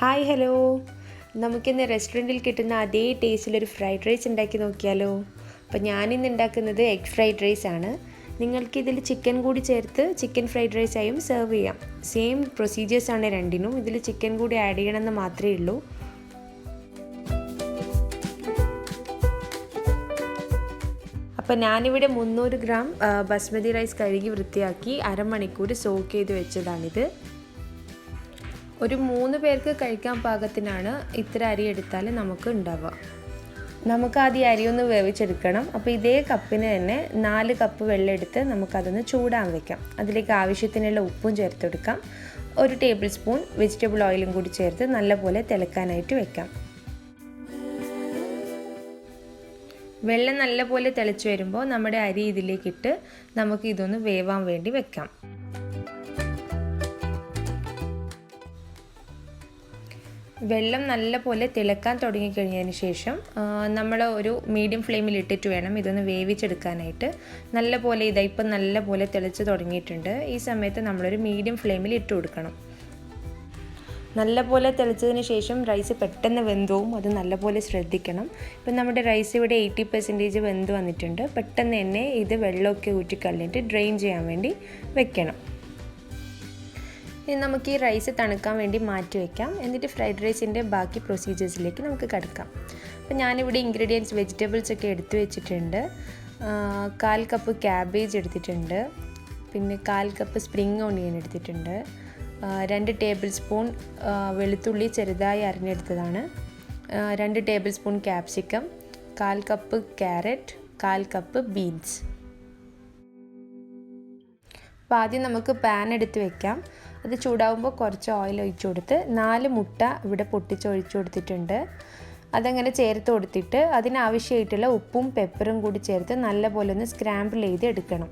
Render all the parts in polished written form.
Hi hello, നമുക്കിന്ന് റെസ്റ്റോറൻറ്റിൽ കിട്ടുന്ന അതേ ടേസ്റ്റിലൊരു ഫ്രൈഡ് റൈസ് ഉണ്ടാക്കി നോക്കിയാലോ. അപ്പോൾ ഞാനിന്ന് ഉണ്ടാക്കുന്നത് എഗ് ഫ്രൈഡ് റൈസ് ആണ്. നിങ്ങൾക്കിതിൽ ചിക്കൻ കൂടി ചേർത്ത് ചിക്കൻ ഫ്രൈഡ് റൈസായും സെർവ് ചെയ്യാം. സെയിം പ്രൊസീജിയേഴ്സാണ് രണ്ടിനും. ഇതിൽ ചിക്കൻ കൂടി ആഡ് ചെയ്യണമെന്ന് മാത്രമേ ഉള്ളൂ. അപ്പോൾ ഞാനിവിടെ 300 ഗ്രാം ബസ്മതി റൈസ് കഴുകി വൃത്തിയാക്കി അരമണിക്കൂർ സോക്ക് ചെയ്ത് വെച്ചതാണിത്. ഒരു 3 പേർക്ക് കഴിക്കാൻ പാകത്തിനാണ് ഇത്ര അരി എടുത്താൽ നമുക്ക് ഉണ്ടാവുക. നമുക്ക് ആദ്യം അരി ഒന്ന് വേവിച്ചെടുക്കണം. അപ്പോൾ ഇതേ കപ്പിന് തന്നെ 4 കപ്പ് വെള്ളം എടുത്ത് നമുക്കതൊന്ന് ചൂടാൻ വെക്കാം. അതിലേക്ക് ആവശ്യത്തിനുള്ള ഉപ്പും ചേർത്തെടുക്കാം. 1 ടേബിൾ സ്പൂൺ വെജിറ്റബിൾ ഓയിലും കൂടി ചേർത്ത് നല്ലപോലെ തിളക്കാനായിട്ട് വെക്കാം. വെള്ളം നല്ലപോലെ തിളച്ച് വരുമ്പോൾ നമ്മുടെ അരി ഇതിലേക്കിട്ട് നമുക്ക് ഇതൊന്ന് വേവാൻ വേണ്ടി വെക്കാം. വെള്ളം നല്ലപോലെ തിളക്കാൻ തുടങ്ങിക്കഴിഞ്ഞതിന് ശേഷം നമ്മൾ ഒരു മീഡിയം ഫ്ലെയിമിൽ ഇട്ടിട്ട് വേണം ഇതൊന്ന് വേവിച്ചെടുക്കാനായിട്ട്. നല്ലപോലെ ഇപ്പം നല്ലപോലെ തിളച്ച് തുടങ്ങിയിട്ടുണ്ട്. ഈ സമയത്ത് നമ്മളൊരു മീഡിയം ഫ്ലെയിമിൽ ഇട്ട് കൊടുക്കണം. നല്ലപോലെ തിളച്ചതിന് ശേഷം റൈസ് പെട്ടെന്ന് വെന്തവും, അത് നല്ലപോലെ ശ്രദ്ധിക്കണം. ഇപ്പം നമ്മുടെ റൈസ് ഇവിടെ 80% വെന്ത് വന്നിട്ടുണ്ട്. പെട്ടെന്ന് തന്നെ ഇത് വെള്ളമൊക്കെ ഊറ്റിക്കളഞ്ഞിട്ട് ഡ്രെയിൻ ചെയ്യാൻ വേണ്ടി വെക്കണം. ഇനി നമുക്ക് ഈ റൈസ് തണുക്കാൻ വേണ്ടി മാറ്റി വയ്ക്കാം. എന്നിട്ട് ഫ്രൈഡ് റൈസിൻ്റെ ബാക്കി പ്രൊസീജിയേഴ്സിലേക്ക് നമുക്ക് കിടക്കാം. അപ്പോൾ ഞാനിവിടെ ഇൻഗ്രീഡിയൻസ് വെജിറ്റബിൾസ് ഒക്കെ എടുത്തു വെച്ചിട്ടുണ്ട്. 1/4 കപ്പ് ക്യാബേജ് എടുത്തിട്ടുണ്ട്. പിന്നെ 1/4 കപ്പ് സ്പ്രിംഗ് ഓണിയൻ എടുത്തിട്ടുണ്ട്. 2 ടേബിൾ സ്പൂൺ വെളുത്തുള്ളി ചെറുതായി അരിഞ്ഞെടുത്തതാണ്. 2 table spoon capsicum, 1/4 cup carrot, 1/4 cup beans. അപ്പോൾ ആദ്യം നമുക്ക് പാൻ എടുത്ത് വെക്കാം. അത് ചൂടാവുമ്പോൾ കുറച്ച് ഓയിൽ ഒഴിച്ചു കൊടുത്ത് 4 മുട്ട ഇവിടെ പൊട്ടിച്ചൊഴിച്ചു കൊടുത്തിട്ടുണ്ട്. അതങ്ങനെ ചേർത്ത് കൊടുത്തിട്ട് അതിനാവശ്യമായിട്ടുള്ള ഉപ്പും പെപ്പറും കൂടി ചേർത്ത് നല്ലപോലെ ഒന്ന് സ്ക്രാമ്പിൾ ചെയ്ത് എടുക്കണം.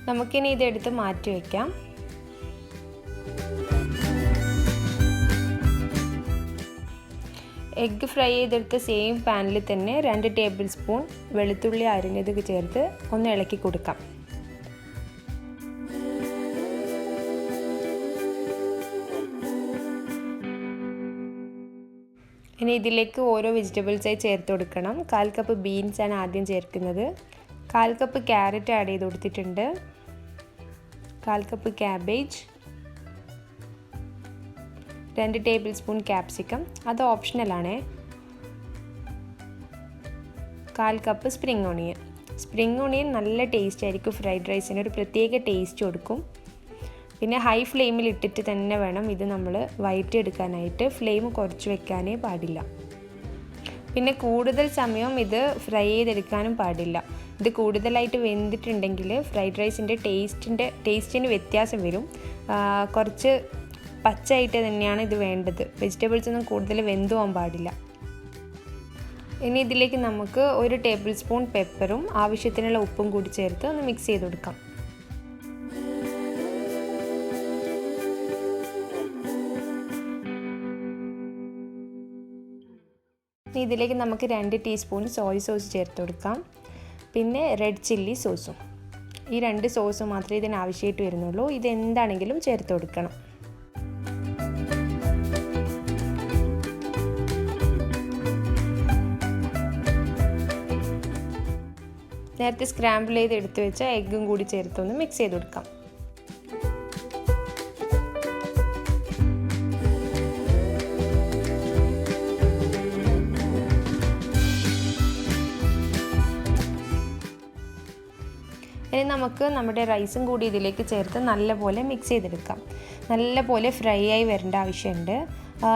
നമുക്കിനി ഇതെടുത്ത് മാറ്റി വയ്ക്കാം. എഗ്ഗ് ഫ്രൈ ചെയ്തെടുത്ത സെയിം പാനിൽ തന്നെ 2 ടേബിൾ സ്പൂൺ വെളുത്തുള്ളി അരിഞ്ഞത് ചേർത്ത് ഒന്ന് ഇളക്കി കൊടുക്കാം. ഇനി ഇതിലേക്ക് ഓരോ വെജിറ്റബിൾസായി ചേർത്ത് കൊടുക്കണം. 1/4 കപ്പ് ബീൻസാണ് ആദ്യം ചേർക്കുന്നത്. 1/4 കപ്പ് ക്യാരറ്റ് ആഡ് ചെയ്ത് കൊടുത്തിട്ടുണ്ട്. 1/4 cup cabbage, 2 table spoon capsicum, അത് ഓപ്ഷണലാണേ. 1/4 cup spring onion. Spring onion നല്ല ടേസ്റ്റ് ആയിരിക്കും, ഫ്രൈഡ് റൈസിന് ഒരു പ്രത്യേക ടേസ്റ്റ് കൊടുക്കും. പിന്നെ ഹൈ ഫ്ലെയിമിൽ ഇട്ടിട്ട് തന്നെ വേണം ഇത് നമ്മൾ വഴറ്റിയെടുക്കാനായിട്ട്. ഫ്ലെയിം കുറച്ച് വെക്കാനേ പാടില്ല. പിന്നെ കൂടുതൽ സമയം ഇത് ഫ്രൈ ചെയ്തെടുക്കാനും പാടില്ല. ഇത് കൂടുതലായിട്ട് വെന്തിട്ടുണ്ടെങ്കിൽ ഫ്രൈഡ് റൈസിൻ്റെ ടേസ്റ്റിന് വ്യത്യാസം വരും. കുറച്ച് പച്ചയായിട്ട് തന്നെയാണ് ഇത് വേണ്ടത്. വെജിറ്റബിൾസ് ഒന്നും കൂടുതൽ വെന്ത് പോകാൻ പാടില്ല. ഇനി ഇതിലേക്ക് നമുക്ക് 1 ടേബിൾ സ്പൂൺ പെപ്പറും ആവശ്യത്തിനുള്ള ഉപ്പും കൂടി ചേർത്ത് ഒന്ന് മിക്സ് ചെയ്ത് കൊടുക്കാം. ഇതിലേക്ക് നമുക്ക് 2 ടീസ്പൂൺ സോയ സോസ് ചേർത്ത് കൊടുക്കാം. പിന്നെ റെഡ് ചില്ലി സോസും. ഈ 2 സോസ് മാത്രമേ ഇതിന് ആവശ്യമായിട്ട് വരുന്നുള്ളൂ. ഇതെന്താണെങ്കിലും ചേർത്ത് കൊടുക്കണം. നേരത്തെ സ്ക്രാമ്പിൾ ചെയ്ത് എടുത്തു വെച്ച എഗ്ഗും കൂടി ചേർത്തൊന്ന് മിക്സ് ചെയ്ത് കൊടുക്കാം. ഇനി നമുക്ക് നമ്മുടെ റൈസും കൂടി ഇതിലേക്ക് ചേർത്ത് നല്ലപോലെ മിക്സ് ചെയ്തെടുക്കാം. നല്ലപോലെ ഫ്രൈ ആയി വരേണ്ട ആവശ്യമുണ്ട്.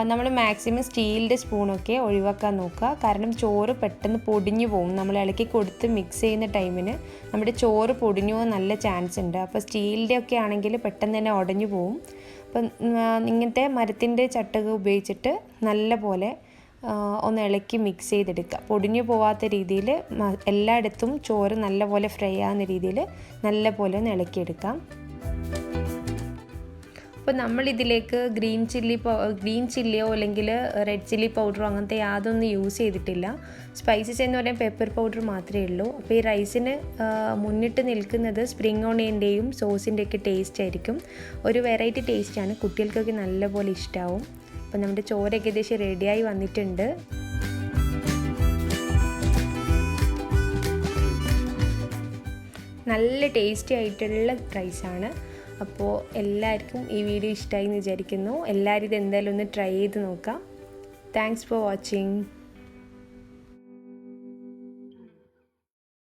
നമ്മൾ മാക്സിമം സ്റ്റീലിൻ്റെ സ്പൂണൊക്കെ ഒഴിവാക്കാൻ നോക്കുക. കാരണം ചോറ് പെട്ടെന്ന് പൊടിഞ്ഞു പോകും. നമ്മൾ ഇളക്കി കൊടുത്ത് മിക്സ് ചെയ്യുന്ന ടൈമിന് നമ്മുടെ ചോറ് പൊടിഞ്ഞു പോകാൻ നല്ല ചാൻസ് ഉണ്ട്. അപ്പോൾ സ്റ്റീലിൻ്റെ ഒക്കെ ആണെങ്കിൽ പെട്ടെന്ന് തന്നെ ഉടഞ്ഞു പോകും. അപ്പം ഇങ്ങനത്തെ മരത്തിൻ്റെ ചട്ടക ഉപയോഗിച്ചിട്ട് നല്ലപോലെ ഒന്ന് ഇളക്കി മിക്സ് ചെയ്തെടുക്കുക. പൊടിഞ്ഞു പോവാത്ത രീതിയിൽ എല്ലായിടത്തും ചോറ് നല്ലപോലെ ഫ്രൈ ആകുന്ന രീതിയിൽ നല്ലപോലെ ഒന്ന് ഇളക്കിയെടുക്കാം. അപ്പോൾ നമ്മളിതിലേക്ക് ഗ്രീൻ ചില്ലിയോ അല്ലെങ്കിൽ റെഡ് ചില്ലി പൗഡറോ അങ്ങനത്തെ യാതൊന്നും യൂസ് ചെയ്തിട്ടില്ല. സ്പൈസസ് എന്ന് പറയുമ്പോൾ പെപ്പർ പൗഡർ മാത്രമേ ഉള്ളൂ. അപ്പോൾ ഈ റൈസിന് മുന്നിട്ട് നിൽക്കുന്നത് സ്പ്രിംഗ് ഓണിയൻ്റെയും സോസിൻ്റെയൊക്കെ ടേസ്റ്റ് ആയിരിക്കും. ഒരു വെറൈറ്റി ടേസ്റ്റാണ്, കുട്ടികൾക്കൊക്കെ നല്ലപോലെ ഇഷ്ടമാവും. അപ്പോൾ നമ്മുടെ ചോറ് ഏകദേശം റെഡിയായി വന്നിട്ടുണ്ട്. നല്ല ടേസ്റ്റി ആയിട്ടുള്ള റൈസാണ്. അപ്പോൾ എല്ലാവർക്കും ഈ വീഡിയോ ഇഷ്ടമായി എന്ന് വിചാരിക്കുന്നു. എല്ലാവരും ഇത് എന്തായാലും ഒന്ന് ട്രൈ ചെയ്ത് നോക്കാം. Thanks for watching.